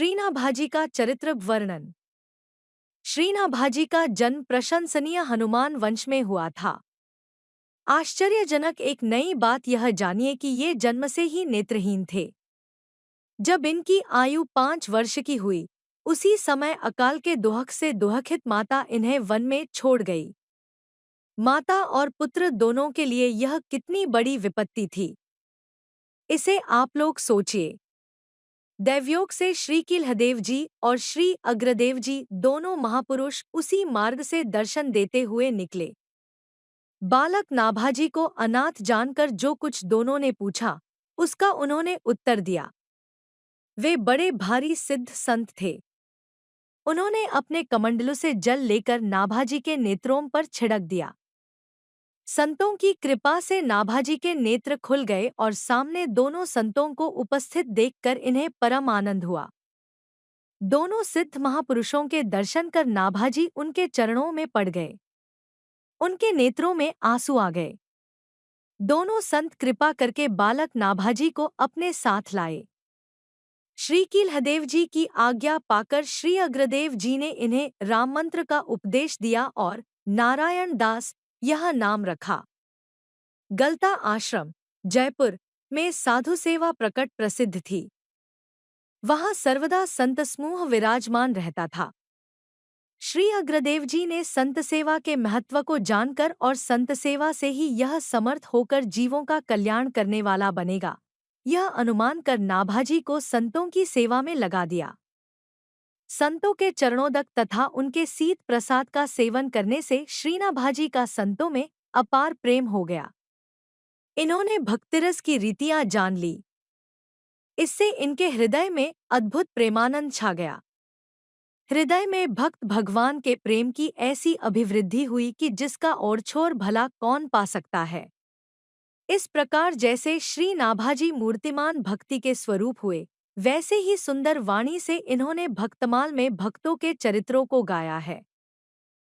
श्रीनाभाजी का चरित्र वर्णन। श्रीनाभाजी का जन्म प्रशंसनीय हनुमान वंश में हुआ था। आश्चर्यजनक एक नई बात यह जानिए कि ये जन्म से ही नेत्रहीन थे। जब इनकी आयु 5 वर्ष की हुई, उसी समय अकाल के दोहक से दुहखित माता इन्हें वन में छोड़ गई। माता और पुत्र दोनों के लिए यह कितनी बड़ी विपत्ति थी, इसे आप लोग सोचिए। दैवयोग से श्री किल्हदेव जी और श्री अग्रदेव जी दोनों महापुरुष उसी मार्ग से दर्शन देते हुए निकले। बालक नाभाजी को अनाथ जानकर जो कुछ दोनों ने पूछा, उसका उन्होंने उत्तर दिया। वे बड़े भारी सिद्ध संत थे। उन्होंने अपने कमंडलू से जल लेकर नाभाजी के नेत्रों पर छिड़क दिया। संतों की कृपा से नाभाजी के नेत्र खुल गए और सामने दोनों संतों को उपस्थित देखकर इन्हें परम आनंद हुआ। दोनों सिद्ध महापुरुषों के दर्शन कर नाभाजी उनके चरणों में पड़ गए। उनके नेत्रों में आंसू आ गए। दोनों संत कृपा करके बालक नाभाजी को अपने साथ लाए। श्री किल्हदेव जी की आज्ञा पाकर श्री अग्रदेव जी ने इन्हें राम मंत्र का उपदेश दिया और नारायण दास यह नाम रखा। गलता आश्रम, जयपुर में साधु सेवा प्रकट प्रसिद्ध थी। वहां सर्वदा संत समूह विराजमान रहता था। श्री अग्रदेव जी ने संत सेवा के महत्व को जानकर और संत सेवा से ही यह समर्थ होकर जीवों का कल्याण करने वाला बनेगा, यह अनुमान कर नाभाजी को संतों की सेवा में लगा दिया। संतों के चरणोदक तथा उनके शीत प्रसाद का सेवन करने से श्रीनाभाजी का संतों में अपार प्रेम हो गया। इन्होंने भक्तिरस की रीतियां जान ली। इससे इनके हृदय में अद्भुत प्रेमानंद छा गया। हृदय में भक्त भगवान के प्रेम की ऐसी अभिवृद्धि हुई कि जिसका और छोर भला कौन पा सकता है। इस प्रकार जैसे श्री नाभाजी मूर्तिमान भक्ति के स्वरूप हुए, वैसे ही सुंदर वाणी से इन्होंने भक्तमाल में भक्तों के चरित्रों को गाया है।